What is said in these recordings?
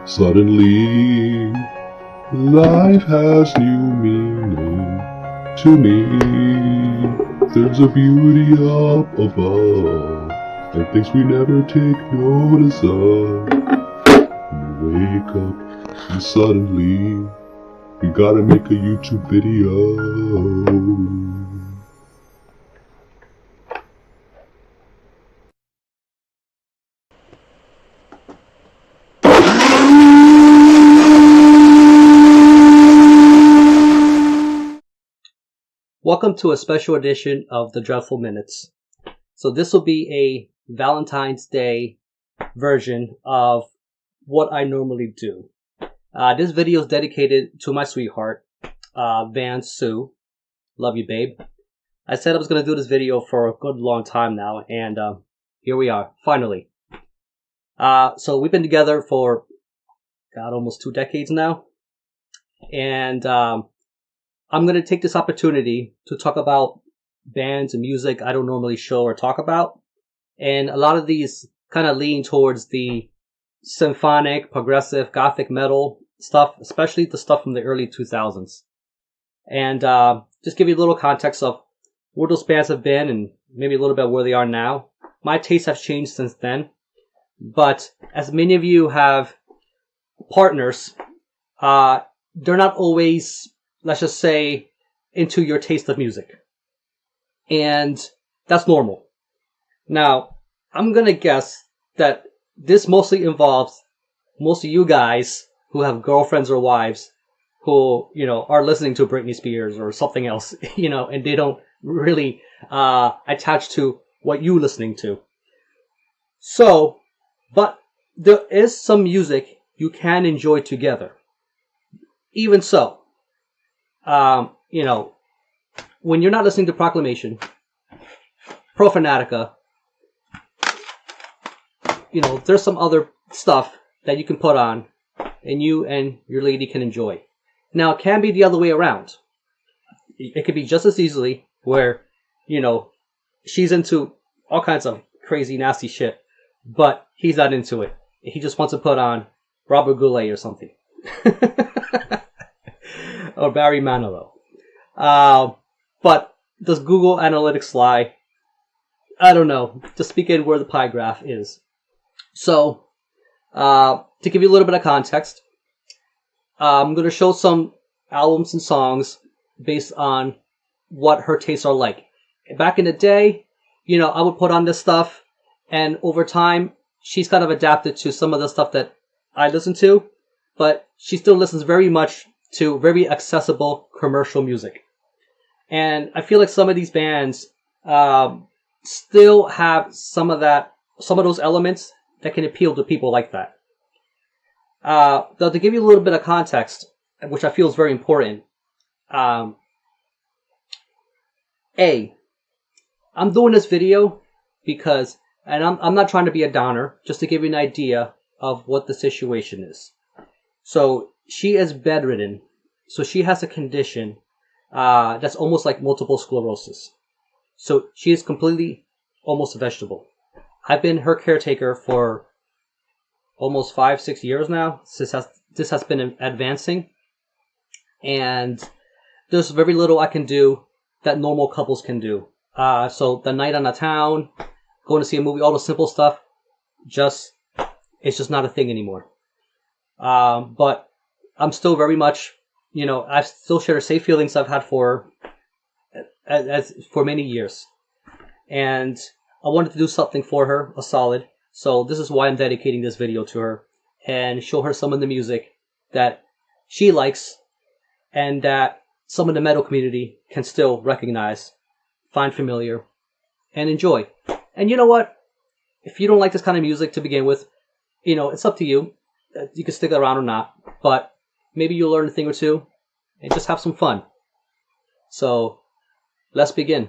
Suddenly, life has new meaning to me. There's a beauty up above, and things we never take notice of. We wake up, and suddenly, we gotta make a YouTube video. Welcome to a special edition of the Dreadful Minutes. So this will be a Valentine's Day version of what I normally do. This video is dedicated to my sweetheart, Van Sue. Love you, babe. I said I was going to do this video for a good long time now, and here we are, finally. So we've been together for, almost 2 decades now. And I'm going to take this opportunity to talk about bands and music I don't normally show or talk about. And a lot of these kind of lean towards the symphonic, progressive, gothic metal stuff, especially the stuff from the early 2000s. And just give you a little context of where those bands have been and maybe a little bit where they are now. My tastes have changed since then. But as many of you have partners, they're not always, let's just say, into your taste of music. And that's normal. Now, I'm going to guess that this mostly involves most of you guys who have girlfriends or wives who, are listening to Britney Spears or something else, and they don't really attach to what you're listening to. So, but there is some music you can enjoy together. Even so, when you're not listening to Proclamation, Profanatica, there's some other stuff that you can put on and you and your lady can enjoy. Now, it can be the other way around. It could be just as easily where, she's into all kinds of crazy, nasty shit, but he's not into it. He just wants to put on Robert Goulet or something. Or Barry Manilow. But does Google Analytics lie? I don't know. Just speak in where the pie graph is. So, to give you a little bit of context, I'm going to show some albums and songs based on what her tastes are like. Back in the day, I would put on this stuff, and over time, she's kind of adapted to some of the stuff that I listen to, but she still listens very much to very accessible commercial music. And I feel like some of these bands still have some of those elements that can appeal to people like that. Though, to give you a little bit of context, which I feel is very important, I'm doing this video because, and I'm not trying to be a downer, just to give you an idea of what the situation is. So, she is bedridden, so she has a condition that's almost like multiple sclerosis. So she is completely almost a vegetable. I've been her caretaker for almost 5-6 years now. This has been advancing, and there's very little I can do that normal couples can do. So the night on the town, going to see a movie, all the simple stuff, it's just not a thing anymore. But I'm still very much, I still share the same feelings I've had for many years. And I wanted to do something for her, a solid. So this is why I'm dedicating this video to her and show her some of the music that she likes and that some of the metal community can still recognize, find familiar, and enjoy. And you know what? If you don't like this kind of music to begin with, it's up to you. You can stick around or not, but maybe you'll learn a thing or two and just have some fun. So, let's begin.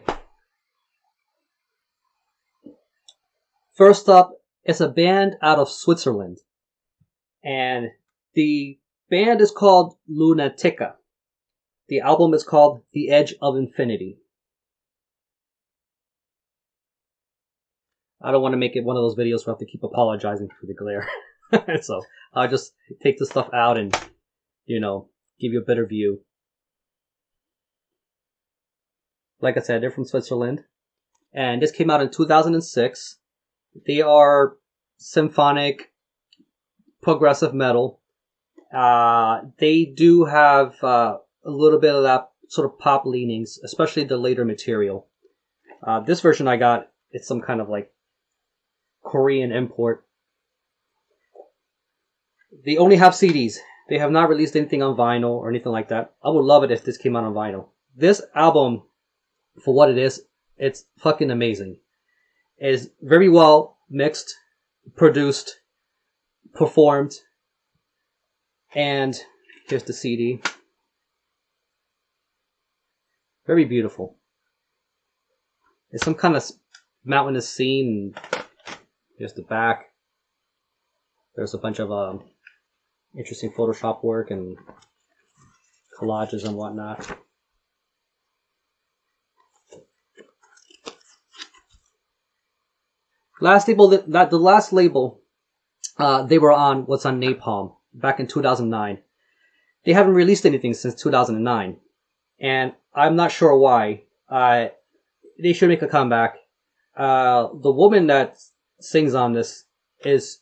First up is a band out of Switzerland, and the band is called Lunatica. The album is called The Edge of Infinity. I don't want to make it one of those videos where I have to keep apologizing for the glare. So I'll just take the stuff out and, give you a better view. Like I said, they're from Switzerland. And this came out in 2006. They are symphonic progressive metal. They do have a little bit of that sort of pop leanings, especially the later material. This version I got, it's some kind of like Korean import. They only have CDs. They have not released anything on vinyl or anything like that. I would love it if this came out on vinyl. This album, for what it is, it's fucking amazing. It is very well mixed, produced, performed, and here's the CD. Very beautiful. It's some kind of mountainous scene. Here's the back. There's a bunch of interesting Photoshop work and collages and whatnot. Last label, the last label they were on was on Napalm back in 2009. They haven't released anything since 2009, and I'm not sure why. They should make a comeback. The woman that sings on this is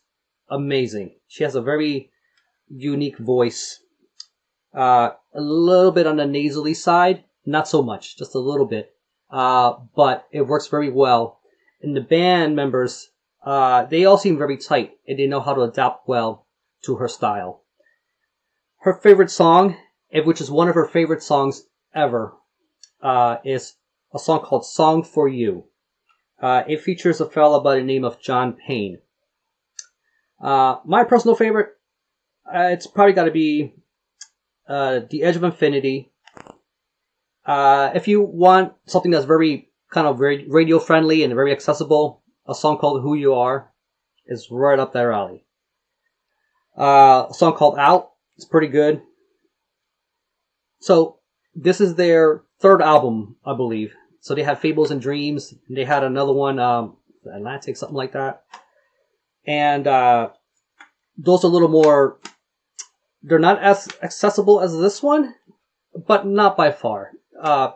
amazing. She has a very unique voice. A little bit on the nasally side, not so much, just a little bit. But it works very well. And the band members, they all seem very tight, and they know how to adapt well to her style. Her favorite song, which is one of her favorite songs ever, is a song called Song for You. It features a fella by the name of John Payne. My personal favorite, it's probably got to be The Edge of Infinity. If you want something that's very kind of radio friendly and very accessible, a song called Who You Are is right up their alley. A song called Out is pretty good. So this is their third album, I believe. So they had Fables and Dreams. And they had another one, Atlantic, something like that. And those are a little more, they're not as accessible as this one, but not by far.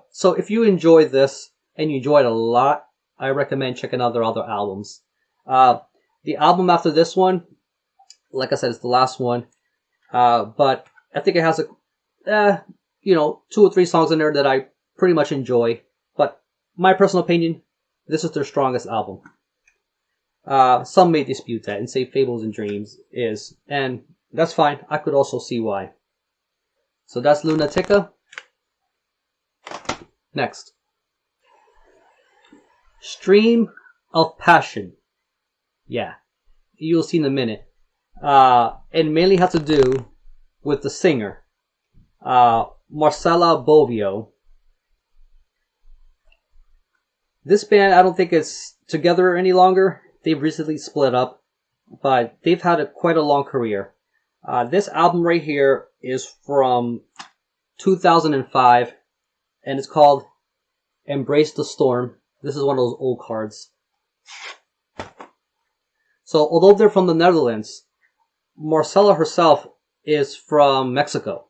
So if you enjoy this, and you enjoy it a lot, I recommend checking out their other albums. The album after this one, like I said, it's the last one. But I think it has 2 or 3 songs in there that I pretty much enjoy. But my personal opinion, this is their strongest album. Some may dispute that and say Fables and Dreams is, and that's fine. I could also see why. So that's Lunatica. Next. Stream of Passion. Yeah, you'll see in a minute. It mainly has to do with the singer, Marcella Bovio. This band, I don't think it's together any longer. They've recently split up, but they've had quite a long career. This album right here is from 2005, and it's called Embrace the Storm. This is one of those old cards. So, although they're from the Netherlands, Marcella herself is from Mexico.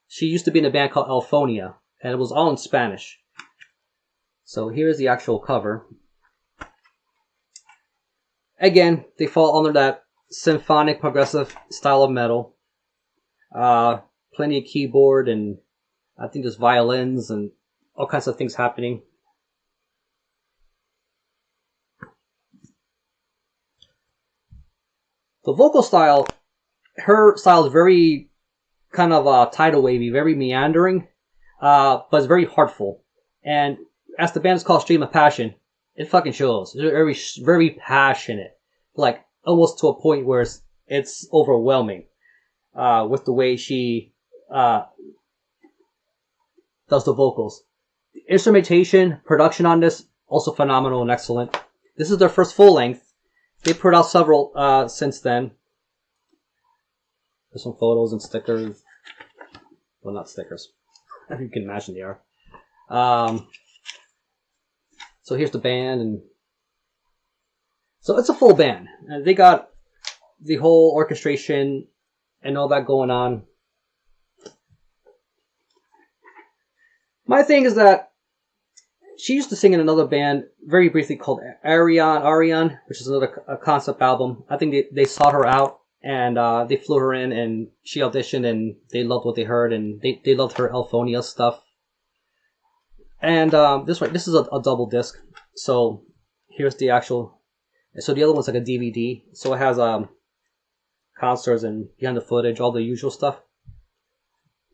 She used to be in a band called Alphonia, and it was all in Spanish. So, here's the actual cover. Again, they fall under that symphonic progressive style of metal. Plenty of keyboard, and I think there's violins and all kinds of things happening. The vocal style, her style is very kind of tidal wavy, very meandering, but it's very heartful. And as the band is called Stream of Passion, it fucking shows. It's very, very passionate, like almost to a point where it's overwhelming with the way she does the vocals. The instrumentation, production on this, also phenomenal and excellent. This is their first full length. They put out several since then. There's some photos and stickers. Well, not stickers. You can imagine they are. So here's the band, and so it's a full band. They got the whole orchestration and all that going on. My thing is that she used to sing in another band very briefly called Arion, which is another concept album. I think they sought her out and they flew her in and she auditioned and they loved what they heard and they loved her Elphonia stuff. And this is a double disc. So here's the actual. So the other one's like a DVD. So it has concerts and behind the footage, all the usual stuff.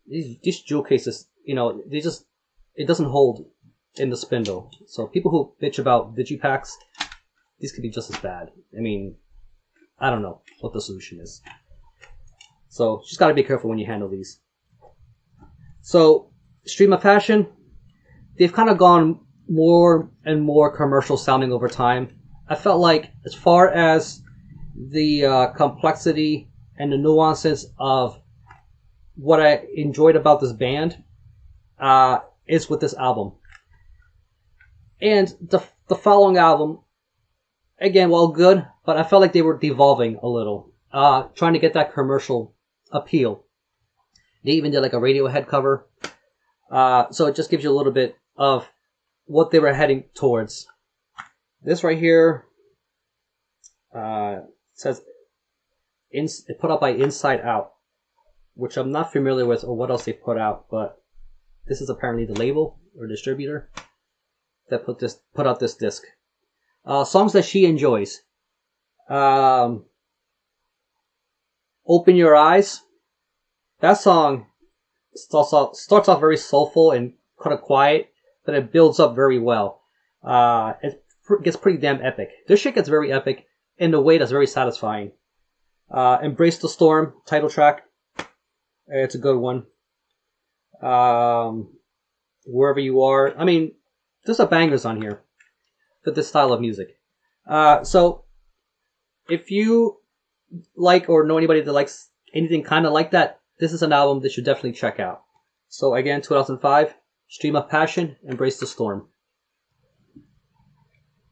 These jewel cases, it doesn't hold in the spindle. So people who bitch about digipacks, these could be just as bad. I mean, I don't know what the solution is. So just got to be careful when you handle these. So Stream of Passion, they've kind of gone more and more commercial sounding over time. I felt like as far as the complexity and the nuances of what I enjoyed about this band is with this album. And the following album, again, well, good, but I felt like they were devolving a little, trying to get that commercial appeal. They even did like a Radiohead cover. So it just gives you a little bit of what they were heading towards. This right here says it put out by Inside Out, which I'm not familiar with or what else they put out, but this is apparently the label or distributor that put out this disc. Songs that she enjoys. Open Your Eyes. That song starts off very soulful and kind of quiet, but it builds up very well. It gets pretty damn epic. This shit gets very epic in a way that's very satisfying. Embrace the Storm, title track. It's a good one. Wherever You Are. I mean, there's a bangers on here for this style of music. So if you like or know anybody that likes anything kind of like that, this is an album that you should definitely check out. So again, 2005, Stream of Passion, Embrace the Storm.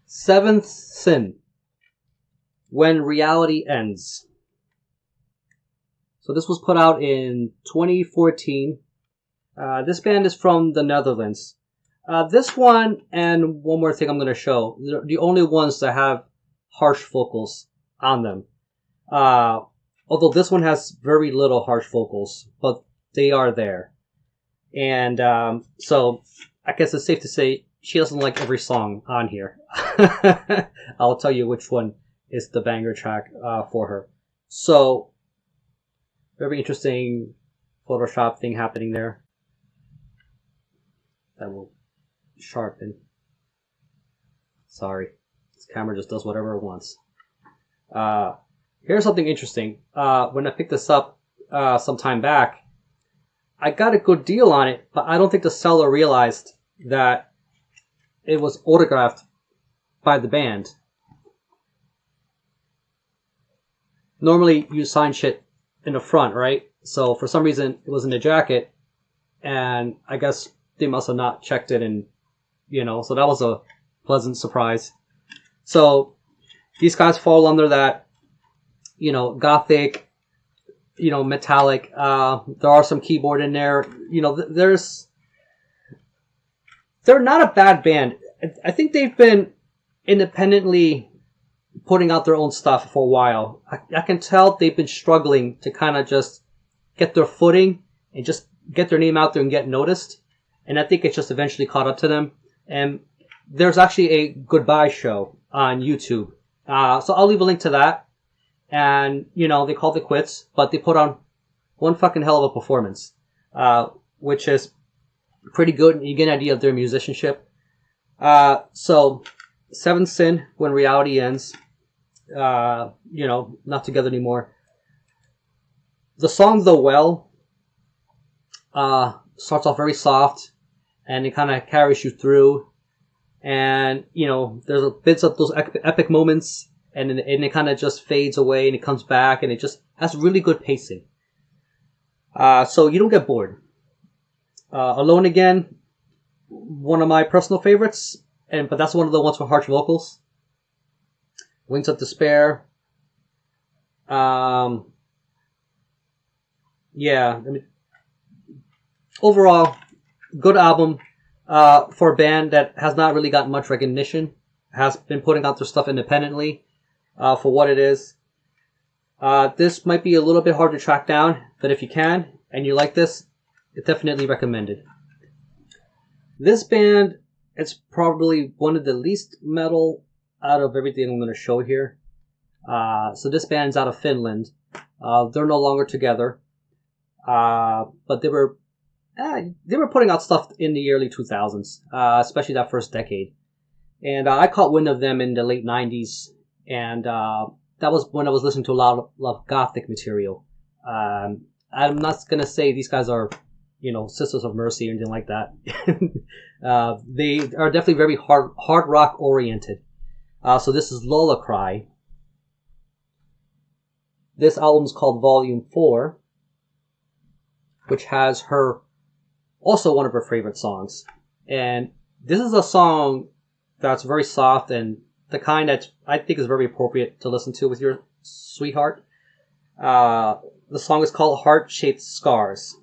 Seventh Sin, When Reality Ends. So this was put out in 2014. This band is from the Netherlands. This one and one more thing I'm going to show. They're the only ones that have harsh vocals on them. Although this one has very little harsh vocals, but they are there. And so I guess it's safe to say she doesn't like every song on here. I'll tell you which one is the banger track for her. So, very interesting Photoshop thing happening there. That will sharpen. Sorry. This camera just does whatever it wants. Here's something interesting. When I picked this up some time back, I got a good deal on it, but I don't think the seller realized that it was autographed by the band. Normally, you sign shit in the front, right? So for some reason, it was in the jacket, and I guess they must have not checked it, and so that was a pleasant surprise. So these guys fall under that, gothic, metallic. There are some keyboard in there. They're not a bad band. I think they've been independently putting out their own stuff for a while. I can tell they've been struggling to kind of just get their footing and just get their name out there and get noticed. And I think it's just eventually caught up to them. And there's actually a goodbye show on YouTube. So I'll leave a link to that. And, they called it quits, but they put on one fucking hell of a performance, which is pretty good. You get an idea of their musicianship. So, Seventh Sin, When Reality Ends, not together anymore. The song The Well starts off very soft, and it kind of carries you through. And, there's bits of those epic moments, and it kind of just fades away, and it comes back, and it just has really good pacing. So you don't get bored. Alone Again, one of my personal favorites, but that's one of the ones for harsh vocals. Wings of Despair. Yeah, I mean, overall, good album for a band that has not really gotten much recognition. Has been putting out their stuff independently for what it is. This might be a little bit hard to track down, but if you can and you like this, it's definitely recommended. This band, it's probably one of the least metal out of everything I'm going to show here. So this band's out of Finland. They're no longer together, but they were putting out stuff in the early 2000s, especially that first decade. And I caught wind of them in the late 90s, and that was when I was listening to a lot of gothic material. I'm not going to say these guys are, Sisters of Mercy or anything like that. They are definitely very hard rock oriented. So this is Lullacry. This album is called Volume 4, which has also one of her favorite songs. And this is a song that's very soft and the kind that I think is very appropriate to listen to with your sweetheart. The song is called Heart-Shaped Scars.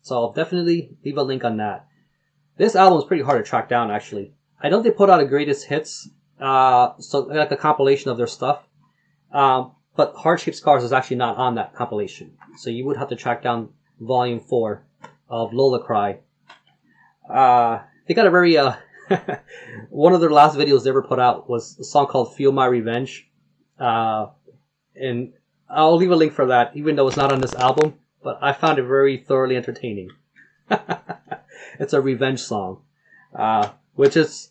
So I'll definitely leave a link on that. This album is pretty hard to track down, actually. I know they put out a greatest hits, so like a compilation of their stuff. But Heart-Shaped Scars is actually not on that compilation. So you would have to track down Volume 4 of Lullacry. They got a very... one of their last videos they ever put out was a song called Feel My Revenge. And I'll leave a link for that, even though it's not on this album. But I found it very thoroughly entertaining. It's a revenge song. Which is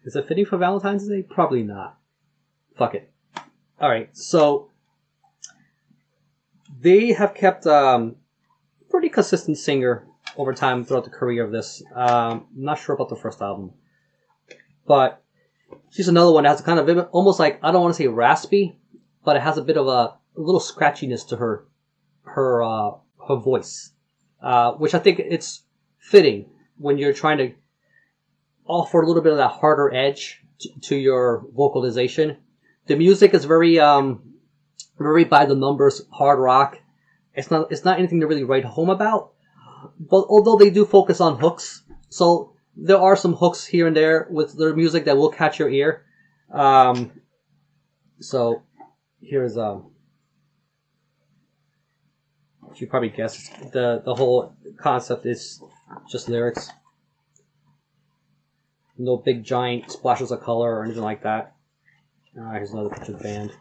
it fitting for Valentine's Day? Probably not. Fuck it. Alright, so they have kept pretty consistent singer over time throughout the career of this. I'm not sure about the first album. But she's another one that has kind of almost like, I don't want to say raspy, but it has a bit of a little scratchiness to her voice. Which I think it's fitting when you're trying to offer a little bit of that harder edge to your vocalization. The music is very by the numbers hard rock. It's not anything to really write home about. But although they do focus on hooks, so there are some hooks here and there with their music that will catch your ear. So here's you probably guessed the whole concept is just lyrics. No big giant splashes of color or anything like that. Here's another picture of the band.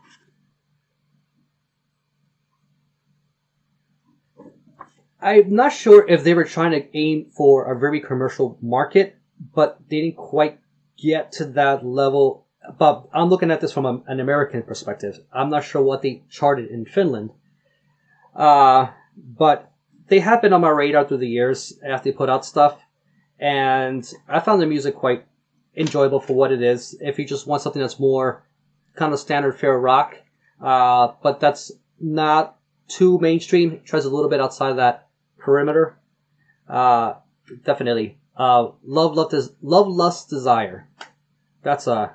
I'm not sure if they were trying to aim for a very commercial market, but they didn't quite get to that level. But I'm looking at this from an American perspective. I'm not sure what they charted in Finland. But they have been on my radar through the years after they put out stuff. And I found the music quite enjoyable for what it is. If you just want something that's more kind of standard fare rock, but that's not too mainstream, it tries a little bit outside of that perimeter. Definitely. Love, Lust, Desire. That's one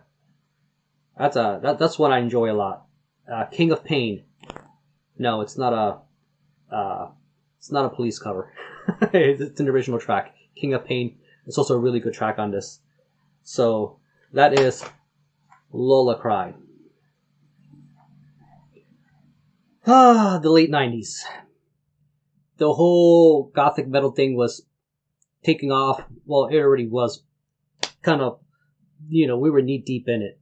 I enjoy a lot. King of Pain. No, it's not a Police cover. It's an original track. King of Pain. It's also a really good track on this. So that is Lullacry. The late 90s. The whole gothic metal thing was taking off. Well, it already was kind of, we were knee deep in it.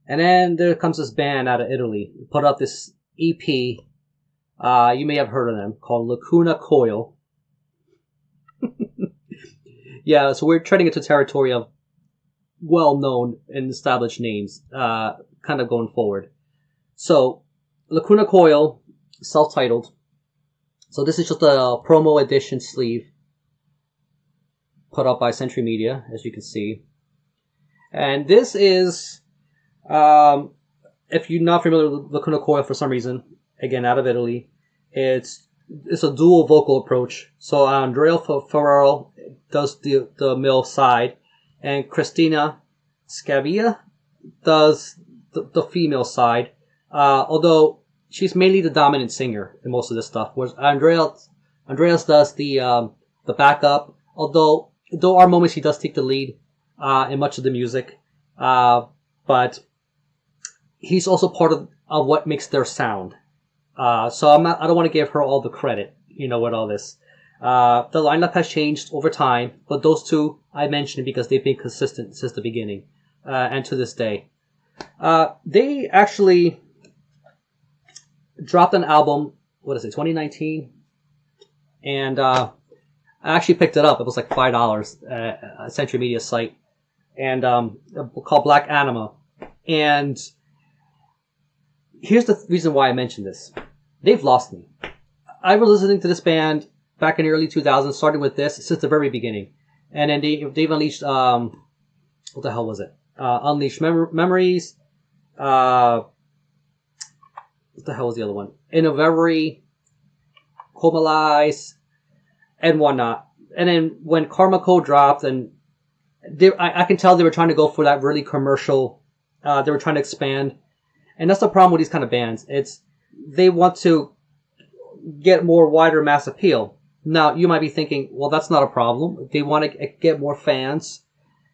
And then there comes this band out of Italy. Put out this EP. You may have heard of them, called Lacuna Coil. Yeah, so we're treading into territory of well-known and established names, kind of going forward. So, Lacuna Coil, self-titled. So this is just a promo edition sleeve put up by Century Media, as you can see. And this is, if you're not familiar with Lacuna Coil for some reason, again, out of Italy, it's a dual vocal approach. So Andrea Ferraro does the male side, and Cristina Scavia does the female side. Although she's mainly the dominant singer in most of this stuff. Whereas Andreas does the backup. Although there are moments he does take the lead in much of the music, but he's also part of what makes their sound. So I don't want to give her all the credit, with all this. The lineup has changed over time, but those two I mentioned because they've been consistent since the beginning, and to this day. They actually dropped an album, 2019? And I actually picked it up. It was like $5 at a Century Media site, and called Black Anima. And here's the reason why I mentioned this. They've lost me. I was listening to this band back in the early 2000s, starting with this since the very beginning. And then they've unleashed, what the hell was it? Unleashed Memories. What the hell was the other one? In a Reverie, Homalize, and whatnot. And then when Karma Code dropped, and I can tell they were trying to go for that really commercial. They were trying to expand, and that's the problem with these kind of bands. They want to get more wider mass appeal. Now you might be thinking, well, that's not a problem. They want to get more fans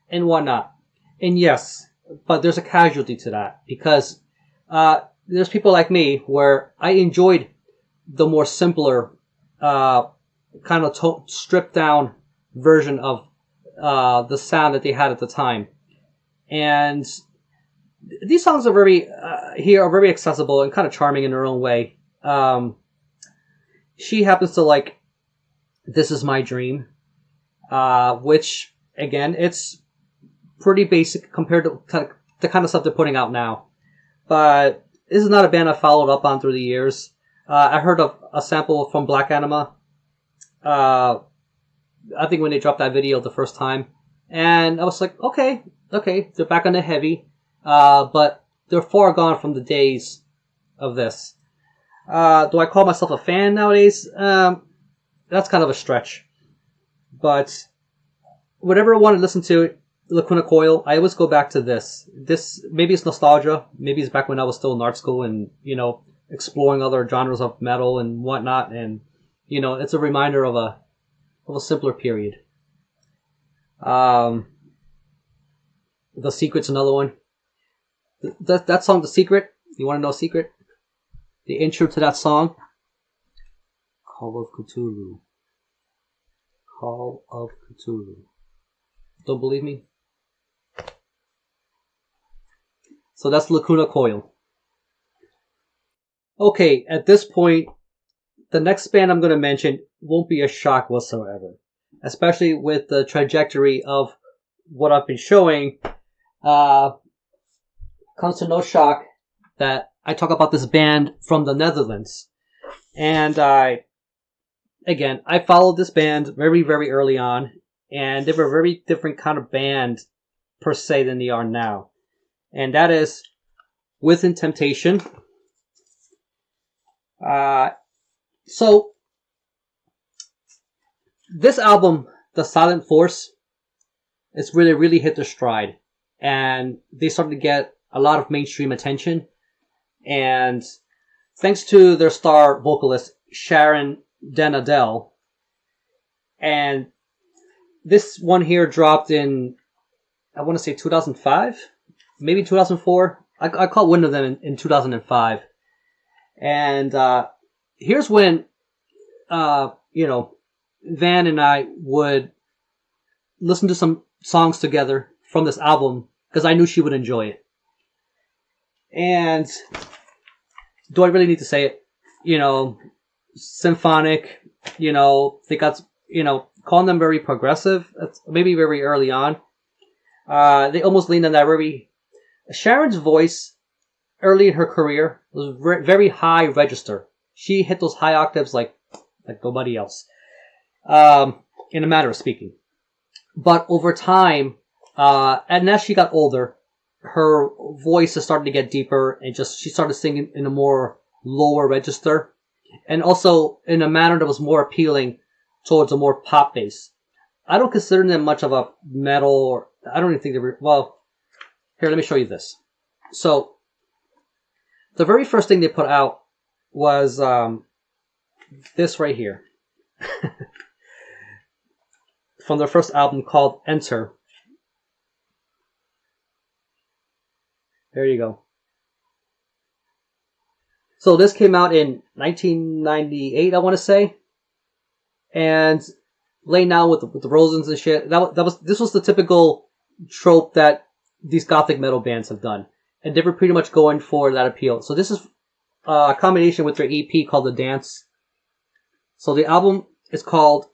and whatnot. And yes, but there's a casualty to that because there's people like me where I enjoyed the more simpler, kind of stripped down version of the sound that they had at the time. And these songs are very accessible and kind of charming in their own way. She happens to like This Is My Dream, which, again, it's pretty basic compared to the kind of stuff they're putting out now. But this is not a band I followed up on through the years. I heard of a sample from Black Anima, I think when they dropped that video the first time. And I was like, okay, they're back on the heavy. But they're far gone from the days of this. Do I call myself a fan nowadays? That's kind of a stretch. But whatever I want to listen to, Lacuna Coil, I always go back to this. This, maybe it's nostalgia. Maybe it's back when I was still in art school and, exploring other genres of metal and whatnot. And, it's a reminder of a simpler period. The Secret's another one. That song, The Secret, you want to know a secret? The intro to that song, Call of Cthulhu. Call of Cthulhu. Don't believe me? So that's Lacuna Coil. Okay, at this point, the next band I'm going to mention won't be a shock whatsoever. Especially with the trajectory of what I've been showing. Comes to no shock that I talk about this band from the Netherlands. And I followed this band very, very early on. And they were a very different kind of band, per se, than they are now. And that is Within Temptation. So, this album, The Silent Force, it's really hit their stride. And they started to get a lot of mainstream attention. And thanks to their star vocalist, Sharon Den Adel. And this one here dropped in, I want to say 2005, maybe 2004. I caught wind of them in 2005. And here's when, Van and I would listen to some songs together from this album because I knew she would enjoy it. And do I really need to say it? Symphonic, they got, calling them very progressive. That's maybe very early on. They almost leaned on that Sharon's voice early in her career was very high register. She hit those high octaves like nobody else, in a matter of speaking. But over time, and as she got older, her voice is starting to get deeper and she started singing in a more lower register. And also in a manner that was more appealing towards a more pop base. I don't consider them much of a metal, or I don't even think they were, well, here, let me show you this. So, the very first thing they put out was this right here. From their first album called Enter. There you go. So this came out in 1998, I want to say. And laying down with the Rosens and shit. This was the typical trope that these gothic metal bands have done. And they were pretty much going for that appeal. So this is a combination with their EP called The Dance. So the album is called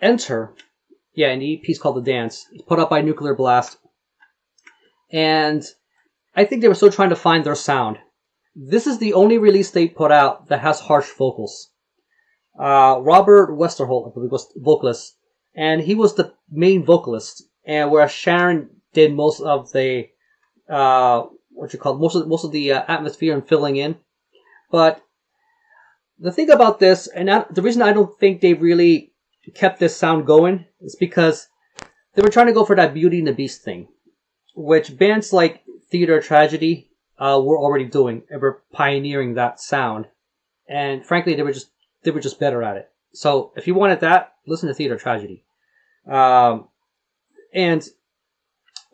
Enter. Yeah, and the EP is called The Dance. It's put out by Nuclear Blast. And I think they were still trying to find their sound. This is the only release they put out that has harsh vocals. Robert Westerholt, I believe, was the vocalist. And he was the main vocalist. And whereas Sharon did most of the, most of the atmosphere and filling in. But the thing about this, and the reason I don't think they really kept this sound going is because they were trying to go for that Beauty and the Beast thing, which bands like Theater of Tragedy were already doing and were pioneering that sound. And frankly, they were just better at it. So if you wanted that, listen to Theater of Tragedy. And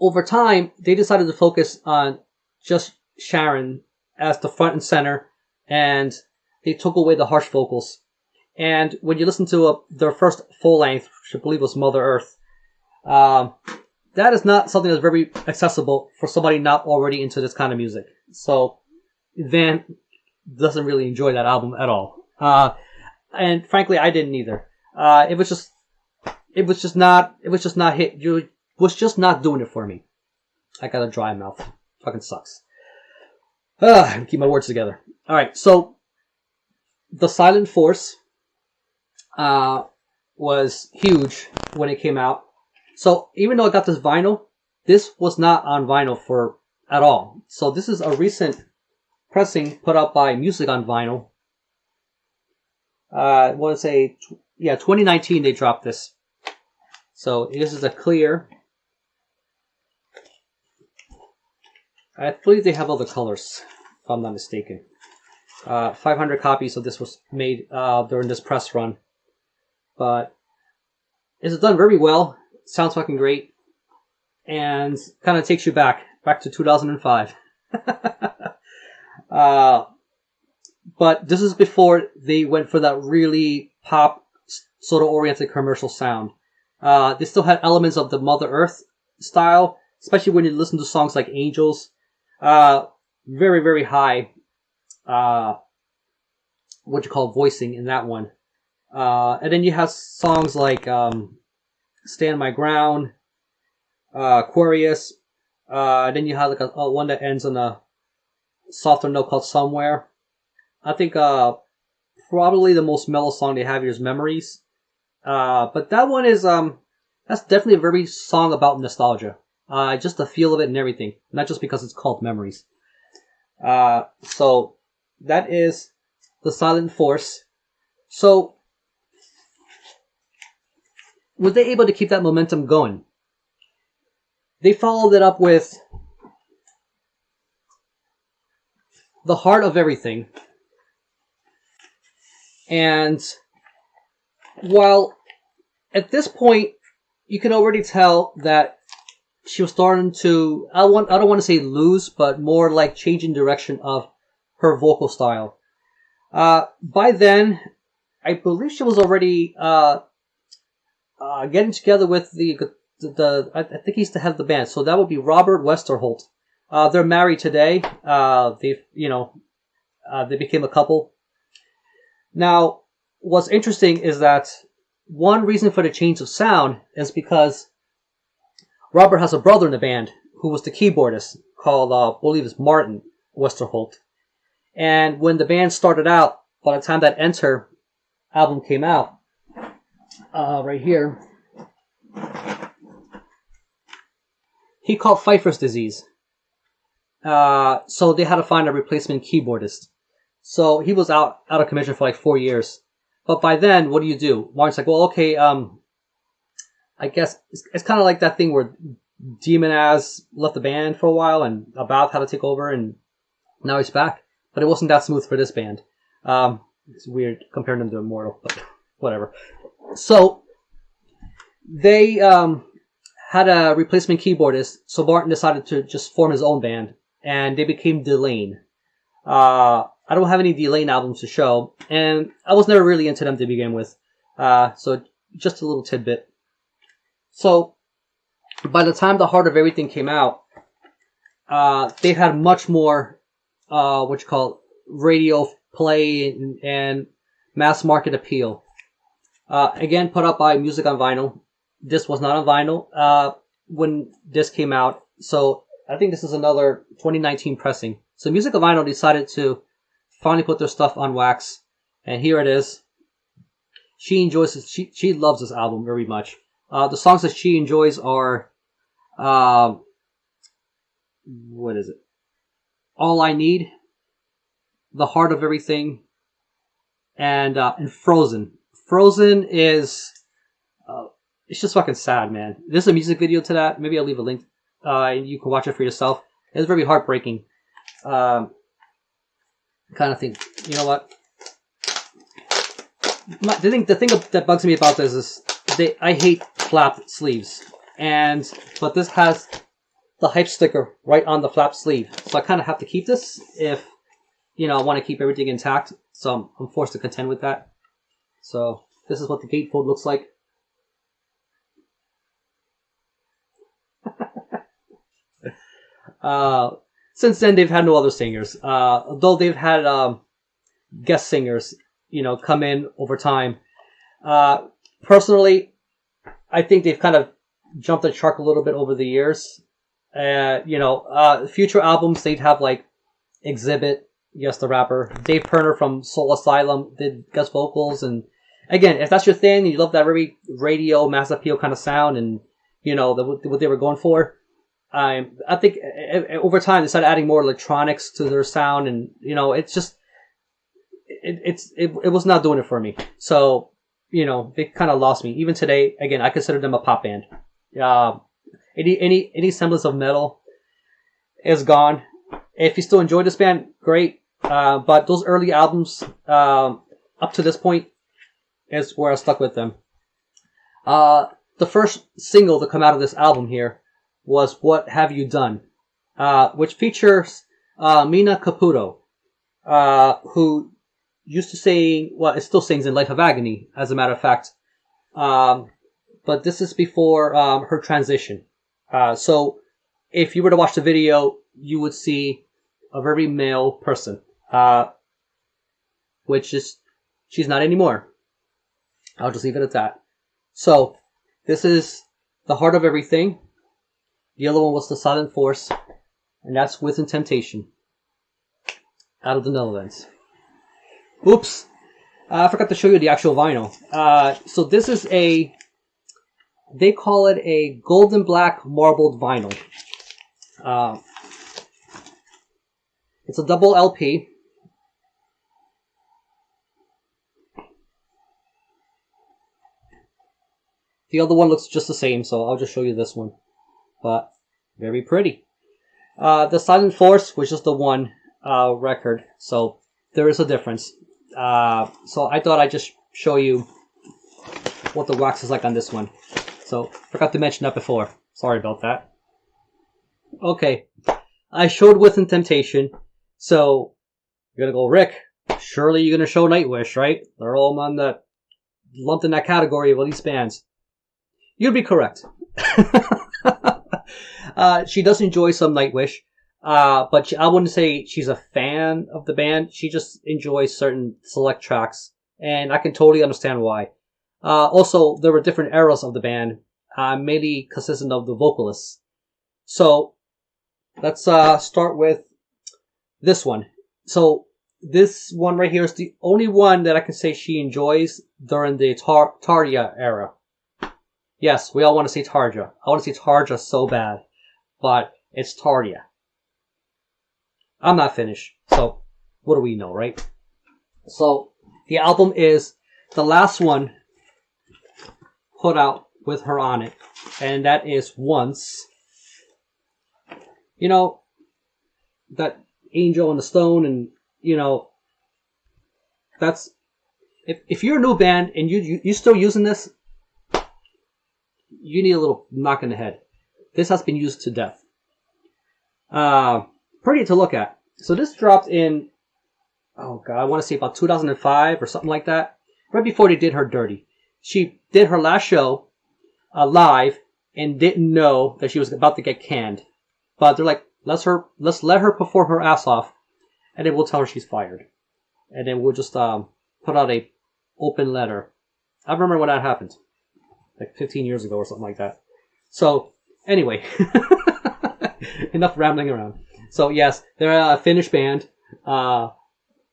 over time, they decided to focus on just Sharon as the front and center, and they took away the harsh vocals. And when you listen to their first full length, which I believe was Mother Earth, that is not something that's very accessible for somebody not already into this kind of music. So Van doesn't really enjoy that album at all. And frankly, I didn't either. It was just not doing it for me. I got a dry mouth. Fucking sucks. Keep my words together. Alright, so The Silent Force was huge when it came out. So even though I got this vinyl, this was not on vinyl at all. So this is a recent pressing put out by Music on Vinyl. I want to say, 2019 they dropped this. So this is a clear. I believe they have all the colors, if I'm not mistaken. 500 copies of this was made during this press run. But it's done very well. Sounds fucking great. And kind of takes you back to 2005. But this is before they went for that really pop, sort of oriented commercial sound. They still had elements of the Mother Earth style, especially when you listen to songs like Angels. Very, very high, voicing in that one. And then you have songs like Stand My Ground, Aquarius. Then you have like a one that ends on a softer note called Somewhere. I think probably the most mellow song they have here is Memories. But that one is that's definitely a very song about nostalgia. Just the feel of it and everything. Not just because it's called Memories. So that is The Silent Force. So were they able to keep that momentum going? They followed it up with The Heart of Everything. And while at this point you can already tell that she was starting to, I don't want to say lose, but more like changing direction of her vocal style. By then, I believe she was already getting together with I think he's the head of the band, so that would be Robert Westerholt. They're married today. They became a couple. Now, what's interesting is that one reason for the change of sound is because Robert has a brother in the band who was the keyboardist called, I believe it's Martin Westerholt. And when the band started out, by the time that Enter album came out, right here, he caught Pfeiffer's disease. So they had to find a replacement keyboardist. So he was out of commission for like 4 years. But by then, what do? Martin's like, well, okay, I guess it's kind of like that thing where Demon Az left the band for a while and about how to take over, and Now he's back, but it wasn't that smooth for this band. It's weird comparing them to Immortal, but whatever. So they had a replacement keyboardist, so Martin decided to just form his own band, and they became Delane. I don't have any Delane albums to show, and I was never really into them to begin with. So just a little tidbit. So by the time The Heart of Everything came out, they had much more radio play and mass market appeal. Again, put up by Music on Vinyl. This was not on vinyl when this came out, so I think this is another 2019 pressing. So Music on Vinyl decided to finally put their stuff on wax, and here it is. She enjoys it. She loves this album very much. The songs that she enjoys are, what is it? All I Need, The Heart of Everything, and Frozen. Frozen is, it's just fucking sad, man. There's a music video to that. Maybe I'll leave a link. And you can watch it for yourself. It's very heartbreaking. Kind of thing. You know what? The thing that bugs me about this is I hate flap sleeves, but this has the hype sticker right on the flap sleeve, so I kind of have to keep this if I want to keep everything intact. So I'm forced to contend with that. So this is what the gatefold looks like. Since then, they've had no other singers, though they've had guest singers, come in over time. Personally, I think they've kind of jumped the shark a little bit over the years. Future albums, they'd have like Exhibit, yes, the rapper, Dave Pirner from Soul Asylum did guest vocals, and again, if that's your thing, you love that very radio mass appeal kind of sound, and what they were going for. I think over time they started adding more electronics to their sound, and it's just it was not doing it for me. So they kind of lost me. Even today, again, I consider them a pop band. Any semblance of metal is gone. If you still enjoy this band, great. But those early albums, up to this point, is where I stuck with them. The first single to come out of this album here was What Have You Done, which features Mina Caputo, who used to sing, well, it still sings in Life of Agony, as a matter of fact. But this is before her transition. So if you were to watch the video, you would see a very male person, which is, she's not anymore. I'll just leave it at that. So this is The Heart of Everything. The other one was The Silent Force, and that's Within Temptation, out of the Netherlands. Oops, I forgot to show you the actual vinyl. So this is they call it a golden black marbled vinyl. It's a double LP. The other one looks just the same, so I'll just show you this one. But very pretty. The Silent Force was just the one record, so there is a difference. So I thought I'd just show you what the wax is like on this one. So forgot to mention that before. Sorry about that. Okay, I showed Within Temptation, so you're gonna go, Rick, surely you're gonna show Nightwish, right? They're all lumped in that category of elite bands. You'd be correct. She does enjoy some Nightwish, but I wouldn't say she's a fan of the band. She just enjoys certain select tracks, and I can totally understand why. Also, there were different eras of the band, mainly consistent of the vocalists. So let's start with this one. So this one right here is the only one that I can say she enjoys during the Tarja era. Yes, we all want to say Tarja. I want to say Tarja so bad, but it's Tarja. I'm not Finnish, so what do we know, right? So the album is the last one put out with her on it, and that is Once. That angel and the stone, and that's if you're a new band and you're still using this, you need a little knock in the head. This has been used to death. Pretty to look at. So this dropped in, oh god, I want to say about 2005 or something like that. Right before they did her dirty. She did her last show live and didn't know that she was about to get canned. But they're like, let's let her perform her ass off, and then we'll tell her she's fired. And then we'll just put out a open letter. I remember when that happened. Like 15 years ago or something like that. So, anyway. Enough rambling around. So, yes, they're a Finnish band. I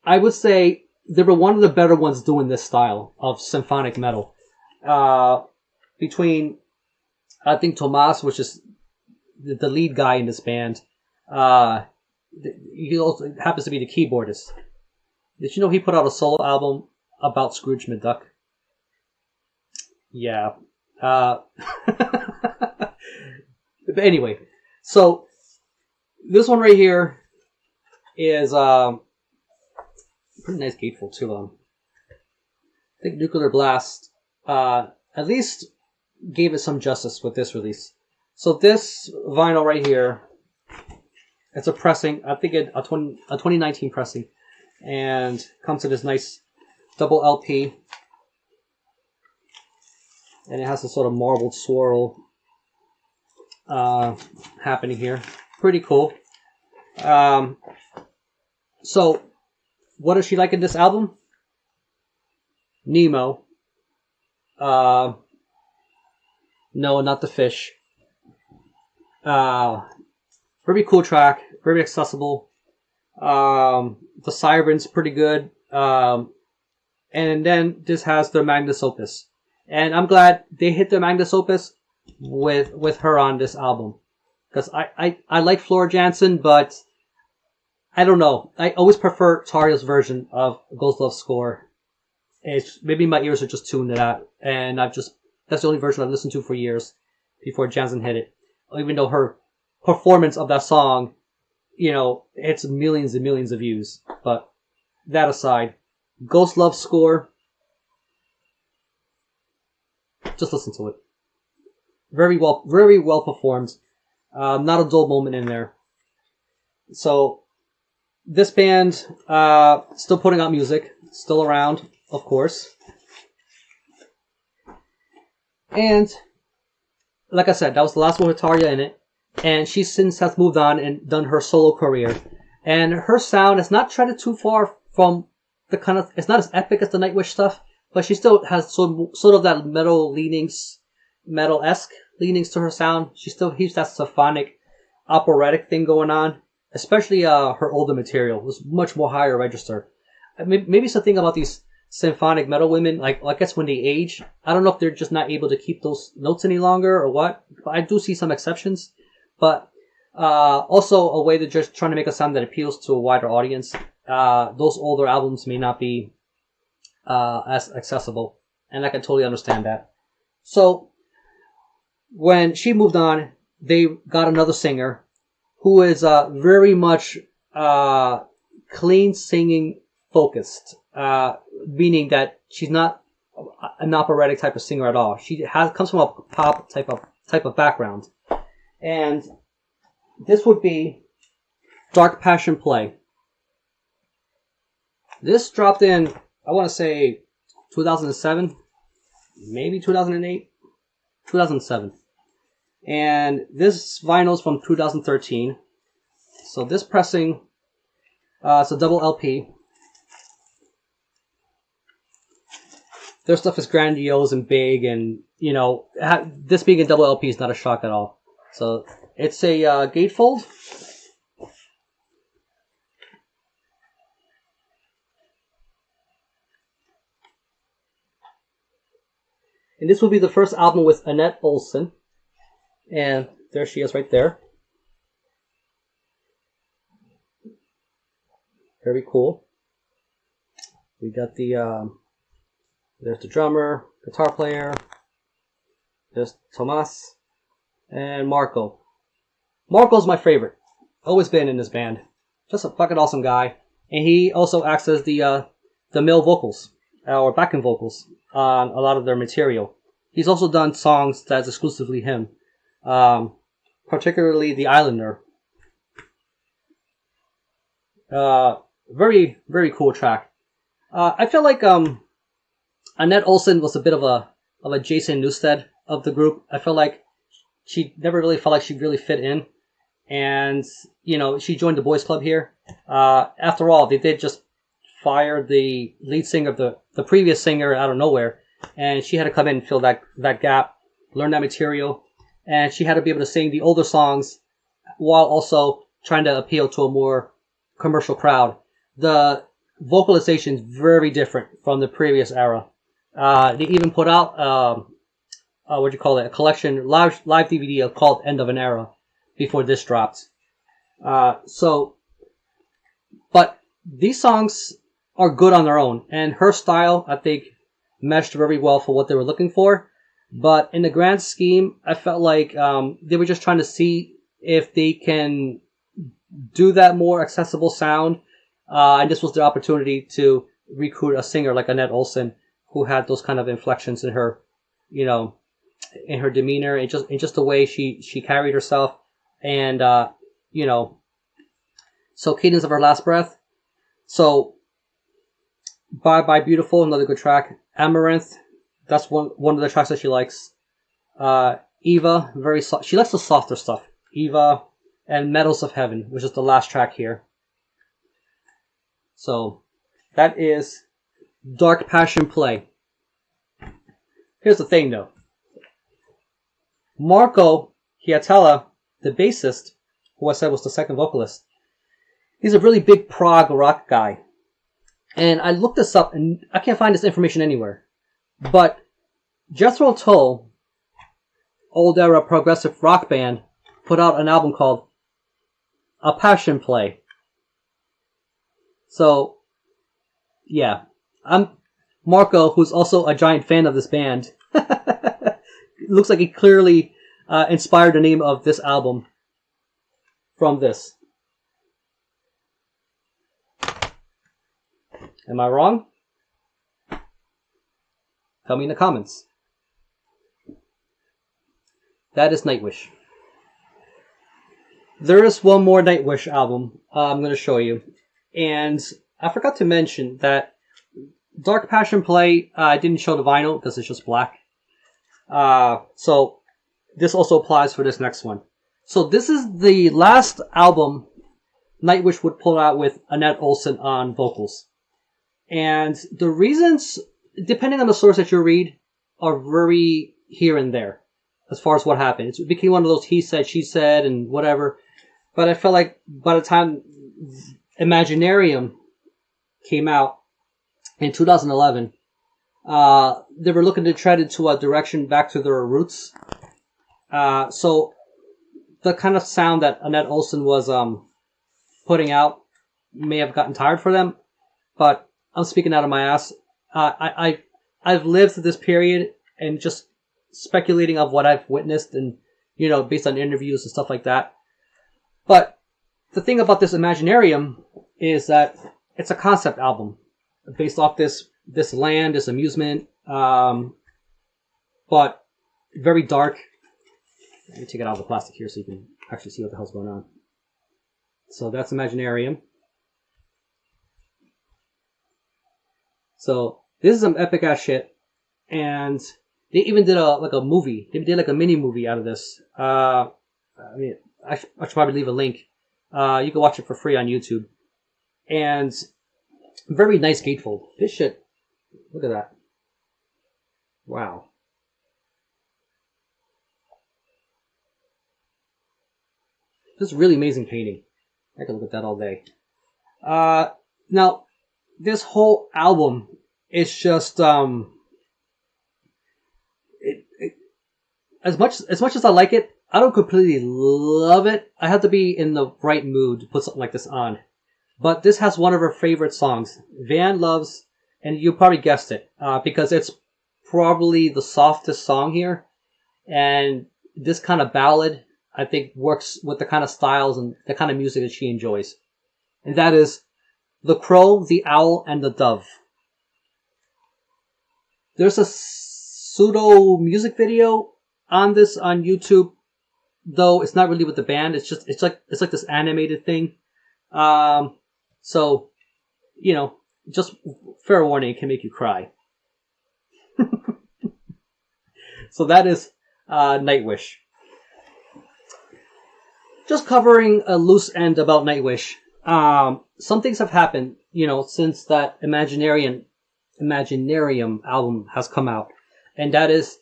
would say they were one of the better ones doing this style of symphonic metal. Between, I think, Tomas, which is the lead guy in this band, he also happens to be the keyboardist. Did you know he put out a solo album about Scrooge McDuck? Yeah. But anyway, so this one right here is pretty nice gatefold too. I think Nuclear Blast at least gave it some justice with this release. So this vinyl right here, it's a pressing. I think a 2019 pressing, and comes to this nice double LP. And it has a sort of marbled swirl happening here. Pretty cool. So, what does she like in this album? Nemo. No, not the fish. Very cool track. Very accessible. The Siren's pretty good. And then this has their magnus opus. And I'm glad they hit their magnus opus with her on this album. Because I like Flora Jansen, but I don't know. I always prefer Tarja's version of Ghost Love Score. Maybe my ears are just tuned to that. And that's the only version I've listened to for years before Jansen hit it. Even though her performance of that song, it's millions and millions of views. But that aside, Ghost Love Score, just listen to it. Very well performed. Not a dull moment in there. So, this band, still putting out music. Still around, of course. And, like I said, that was the last one with Tarja in it. And she since has moved on and done her solo career. And her sound is not treaded too far from the kind of... It's not as epic as the Nightwish stuff. But she still has sort of that metal-esque leanings to her sound. She still keeps that symphonic, operatic thing going on. Especially her older material was much more higher register. Maybe it's the thing about these symphonic metal women, like I guess when they age, I don't know if they're just not able to keep those notes any longer or what. But I do see some exceptions. But also a way they're just trying to make a sound that appeals to a wider audience. Those older albums may not be as accessible, and I can totally understand that. So when she moved on, they got another singer who is very much clean singing focused, meaning that she's not an operatic type of singer at all. She comes from a pop type of background, and this would be Dark Passion Play. This dropped in, I want to say 2007, maybe 2008, 2007. And this vinyl is from 2013. So this pressing, it's a double LP. Their stuff is grandiose and big, and this being a double LP is not a shock at all. So it's a gatefold. And this will be the first album with Annette Olsen. And there she is right there. Very cool. We got there's the drummer, guitar player. There's Tomas and Marco. Marco's my favorite. Always been in this band. Just a fucking awesome guy. And he also acts as the male vocals, or backing vocals, on a lot of their material. He's also done songs that's exclusively him. Particularly The Islander. Very, very cool track. I feel like Annette Olsen was a bit of a Jason Newsted of the group. I feel like she never really felt like she really fit in. And, she joined the boys club here. After all, they did just fire the lead singer of the previous singer out of nowhere. And she had to come in and fill that gap, learn that material. And she had to be able to sing the older songs while also trying to appeal to a more commercial crowd. The vocalization is very different from the previous era. They even put out, a collection, live DVD called End of an Era before this dropped. But these songs are good on their own. And her style, I think, meshed very well for what they were looking for. But in the grand scheme, I felt like they were just trying to see if they can do that more accessible sound. And this was the opportunity to recruit a singer like Annette Olsen, who had those kind of inflections in her, in her demeanor, and just the way she carried herself. And, so Cadence of Her Last Breath. So, Bye Bye Beautiful, another good track. Amaranth, that's one of the tracks that she likes. Eva, very soft. She likes the softer stuff. Eva, and Medals of Heaven, which is the last track here. So, that is Dark Passion Play. Here's the thing, though. Marco Hietala, the bassist, who I said was the second vocalist, he's a really big prog rock guy. And I looked this up, and I can't find this information anywhere. But Jethro Tull, old era progressive rock band, put out an album called A Passion Play. So, yeah. I'm Marco, who's also a giant fan of this band. Looks like he clearly inspired the name of this album from this. Am I wrong? Tell me in the comments. That is Nightwish. There is one more Nightwish album I'm going to show you. And I forgot to mention that Dark Passion Play, I didn't show the vinyl because it's just black. So this also applies for this next one. So this is the last album Nightwish would pull out with Annette Olsen on vocals. And the reasons, depending on the source that you read, are very here and there as far as what happened. It became one of those he said, she said, and whatever. But I felt like by the time Imaginaerum came out in 2011, they were looking to tread into a direction back to their roots. So the kind of sound that Annette Olsen was putting out may have gotten tired for them, but I'm speaking out of my ass. I've lived through this period and just speculating of what I've witnessed and, based on interviews and stuff like that. But the thing about this Imaginaerum is that it's a concept album based off this land, this amusement, but very dark. Let me take it out of the plastic here so you can actually see what the hell's going on. So that's Imaginaerum. So this is some epic ass shit, and they even did a movie. They did like a mini movie out of this. I should probably leave a link. You can watch it for free on YouTube, and very nice gatefold. This shit, look at that. Wow. This is really amazing painting. I could look at that all day. Now, this whole album is just as much as I like it, I don't completely love it. I have to be in the right mood to put something like this on. But this has one of her favorite songs, Van loves, and you probably guessed it, because it's probably the softest song here, and this kind of ballad I think works with the kind of styles and the kind of music that she enjoys. and that is The Crow, the Owl, and the Dove. There's a pseudo music video on this on YouTube, though it's not really with the band. It's like this animated thing. So, you know, just fair warning, it can make you cry. So that is Nightwish. Just covering a loose end about Nightwish. Some things have happened, you know, since that Imaginaerum album has come out. And that is,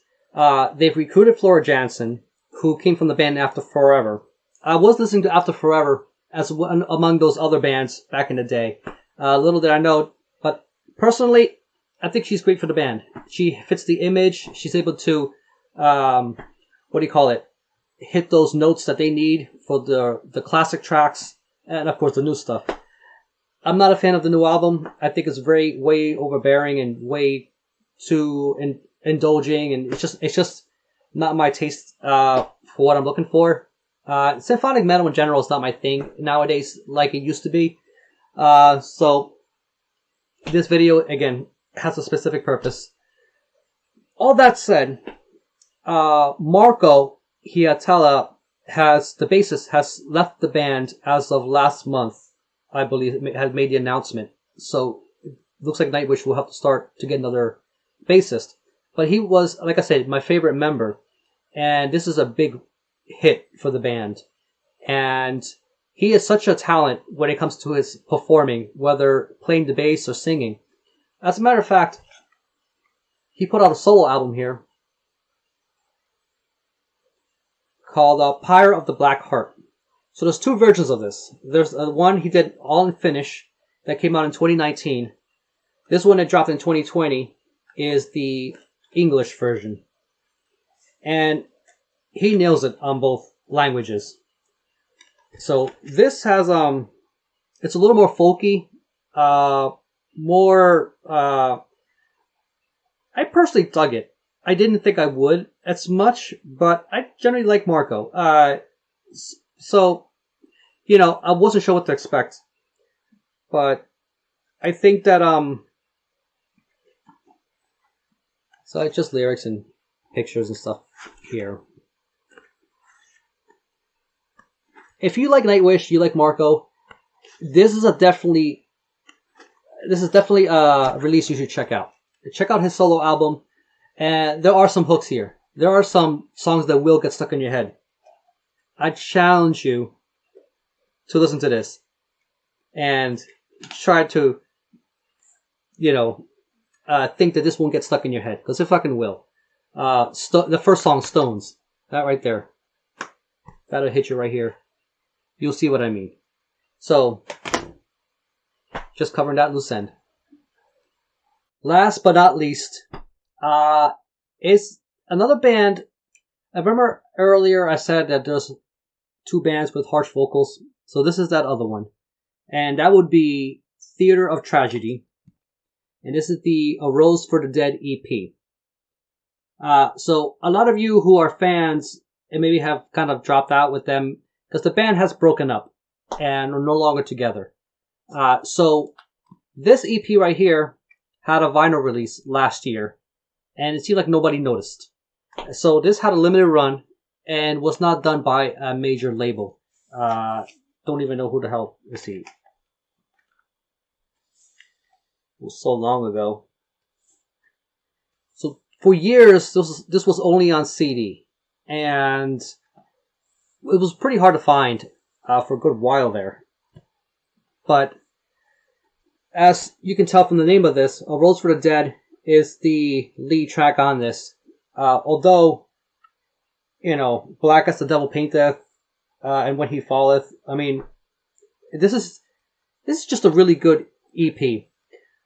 they've recruited Flora Jansen, who came from the band After Forever. I was listening to After Forever as one among those other bands back in the day. Little did I know, but personally, I think she's great for the band. She fits the image. She's able to, hit those notes that they need for the classic tracks, and of course the new stuff. I'm not a fan of the new album. I think it's way overbearing and way too indulging, and it's just not my taste for what I'm looking for. Symphonic metal in general is not my thing nowadays like it used to be. So this video, again, has a specific purpose. All that said, Marco Hietala, the bassist, has left the band as of last month. I believe has made the announcement. So it looks like Nightwish will have to start to get another bassist. But he was, like I said, my favorite member. And this is a big hit for the band. And he is such a talent when it comes to his performing, whether playing the bass or singing. As a matter of fact, he put out a solo album here called Pyre of the Black Heart. So there's two versions of this. There's one he did all in Finnish that came out in 2019. This one that dropped in 2020 is the English version. And he nails it on both languages. So this has, it's a little more folky, I personally dug it. I didn't think I would as much, but I generally like Marco. So, you know, I wasn't sure what to expect. But I think that, so it's just lyrics and pictures and stuff here. If you like Nightwish, you like Marco, this is definitely a release you should check out. Check out his solo album, and there are some hooks here. There are some songs that will get stuck in your head. I challenge you to listen to this and try to, you know, think that this won't get stuck in your head, because it fucking will. The first song, Stones, that right there, that'll hit you right here. You'll see what I mean. So, just covering that loose end. Last but not least, is another band. I remember earlier I said that there's two bands with harsh vocals. So this is that other one. And that would be Theater of Tragedy. And this is the A Rose for the Dead EP. So a lot of you who are fans and maybe have kind of dropped out with them, because the band has broken up and are no longer together. So this EP right here had a vinyl release last year, and it seemed like nobody noticed. So this had a limited run and was not done by a major label. Don't even know who the hell is he. It was so long ago. So for years, this was only on CD, and it was pretty hard to find for a good while there. But as you can tell from the name of this, A Rose for the Dead is the lead track on this. Although, you know, Black as the Devil Painteth, and When He Falleth, I mean, this is just a really good EP.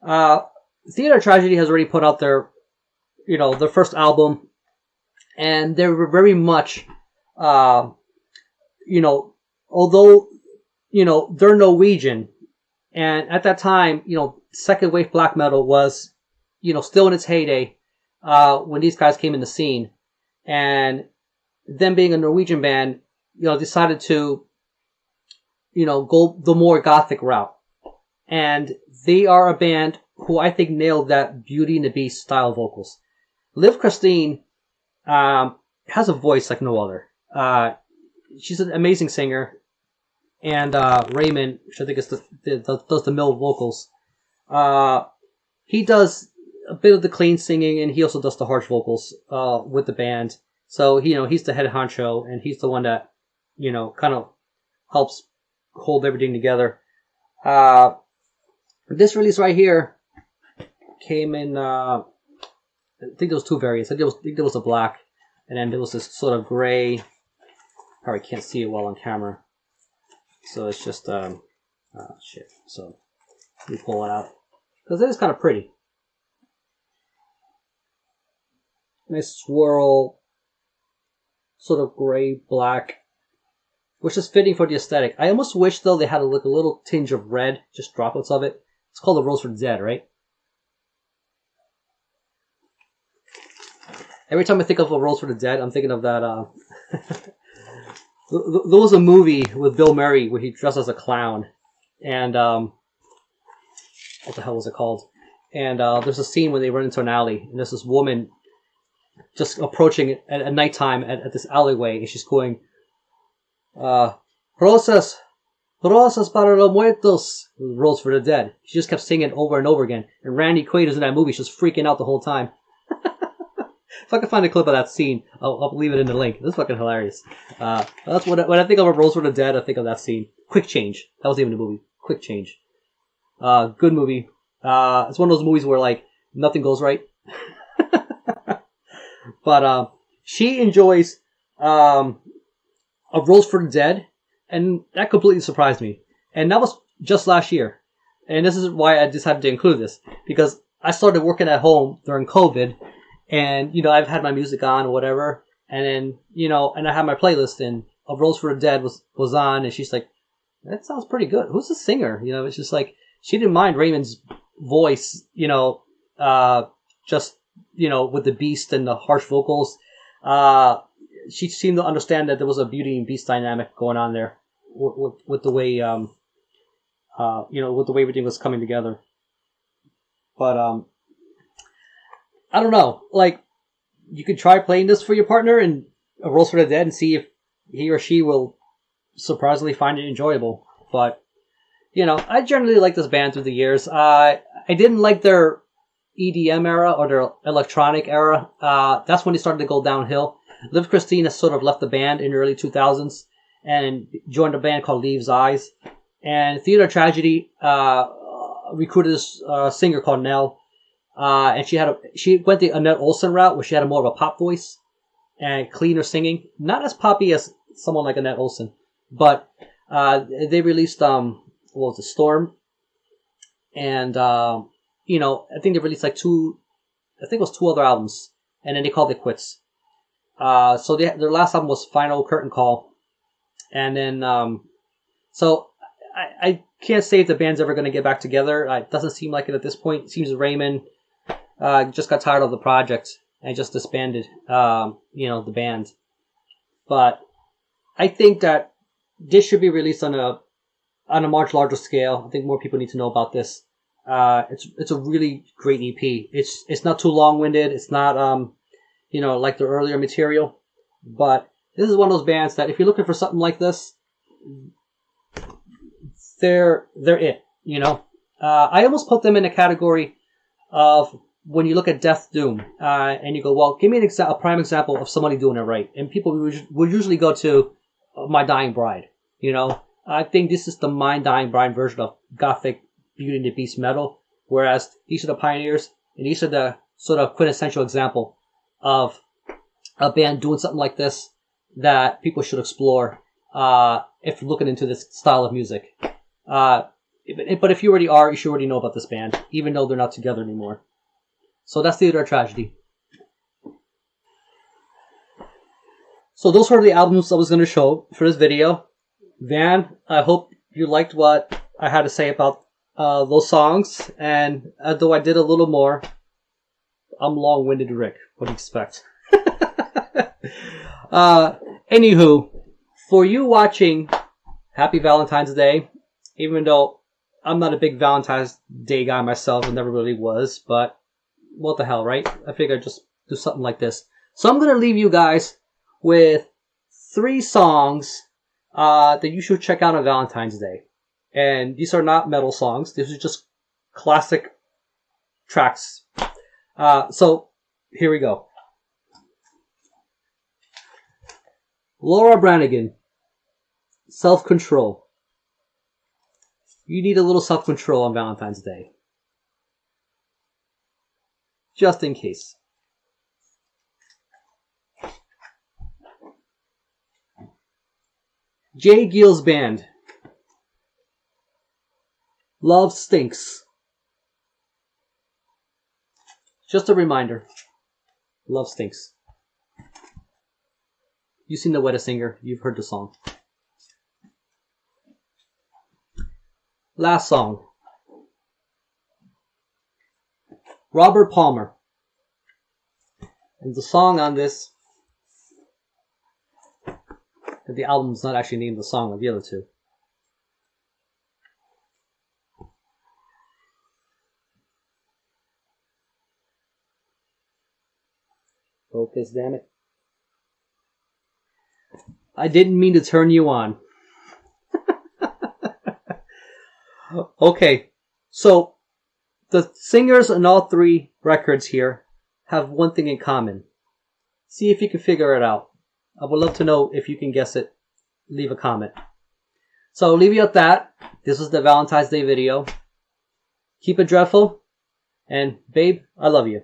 Theater of Tragedy has already put out their first album, and they were very much, although, they're Norwegian, and at that time, second wave black metal was, still in its heyday, when these guys came in the scene, and them being a Norwegian band, decided to, go the more gothic route. And they are a band who I think nailed that Beauty and the Beast style vocals. Liv Christine has a voice like no other. She's an amazing singer. And Raymond, which I think is does the male vocals, he does a bit of the clean singing, and he also does the harsh vocals with the band. So he's the head honcho, and he's the one that kind of helps hold everything together. This release right here came in. I think there was two variants. I think there was a black, and then there was this sort of gray. Probably can't see it well on camera, so it's just shit. So let me pull it out because it is kind of pretty. Nice swirl, sort of gray black, which is fitting for the aesthetic. I almost wish though they had a little tinge of red, just droplets of it. It's called a Rose for the Dead, right? Every time I think of a Rose for the Dead, I'm thinking of that. There was a movie with Bill Murray where he dressed as a clown, and what the hell was it called? And there's a scene where they run into an alley, and there's this woman just approaching at nighttime at this alleyway, and she's going, "Rosas, rosas para los muertos," Rose for the Dead. She just kept singing over and over again, and Randy Quaid is in that movie. She's freaking out the whole time. If I can find a clip of that scene, I'll leave it in the link. This is fucking hilarious. That's when I think of a Rose for the Dead, I think of that scene. Quick Change. That was even the movie. Quick Change. Good movie. It's one of those movies where like nothing goes right. But she enjoys a Rose for the Dead, and that completely surprised me. And that was just last year. And this is why I decided to include this, because I started working at home during COVID. And, I've had my music on or whatever. And then, and I had my playlist, and A Rose for the Dead was on. And she's like, that sounds pretty good. Who's the singer? It's just like, she didn't mind Raymond's voice, just, with the beast and the harsh vocals. She seemed to understand that there was a Beauty and Beast dynamic going on there with the way, with the way everything was coming together. But, I don't know. Like, you could try playing this for your partner and A Rose for the Dead and see if he or she will surprisingly find it enjoyable. But, I generally like this band through the years. I didn't like their EDM era or their electronic era. That's when they started to go downhill. Liv Christine has sort of left the band in the early 2000s and joined a band called Leaves Eyes. And Theater of Tragedy recruited this singer called Nell. And she went the Annette Olsen route, where she had more of a pop voice and cleaner singing. Not as poppy as someone like Annette Olsen, but they released Storm, and I think they released like two other albums, and then they called it quits. So their last album was Final Curtain Call, and then so I can't say if the band's ever going to get back together. It doesn't seem like it at this point. It seems Raymond just got tired of the project and just disbanded, the band. But I think that this should be released on a much larger scale. I think more people need to know about this. It's a really great EP. It's not too long-winded. It's not like the earlier material. But this is one of those bands that if you're looking for something like this, they're it. I almost put them in a category of when you look at Death Doom, and you go, well, give me a prime example of somebody doing it right. And people would usually go to My Dying Bride. I think this is the My Dying Bride version of Gothic Beauty and the Beast metal, whereas these are the pioneers, and these are the sort of quintessential example of a band doing something like this that people should explore if looking into this style of music. But if you already are, you should already know about this band, even though they're not together anymore. So that's Theater of Tragedy. So those were the albums I was going to show for this video. Van, I hope you liked what I had to say about those songs. And though I did a little more, I'm long-winded Rick. What do you expect? Anywho, for you watching Happy Valentine's Day. Even though I'm not a big Valentine's Day guy myself, and never really was, but what the hell, right? I figured I'd just do something like this. So I'm going to leave you guys with 3 songs that you should check out on Valentine's Day. And these are not metal songs. These are just classic tracks. So here we go. Laura Branigan, Self-Control. You need a little self-control on Valentine's Day. Just in case. Jay Giel's band. Love Stinks. Just a reminder. Love Stinks. You've seen The Wettest Singer. You've heard the song. Last song. Robert Palmer. And the song on this, the album's not actually named the song like the other two. Focus, damn it. I didn't mean to turn you on. Okay, so the singers on all 3 records here have one thing in common. See if you can figure it out. I would love to know if you can guess it. Leave a comment. So I'll leave you at that. This was the Valentine's Day video. Keep it dreadful. And babe, I love you.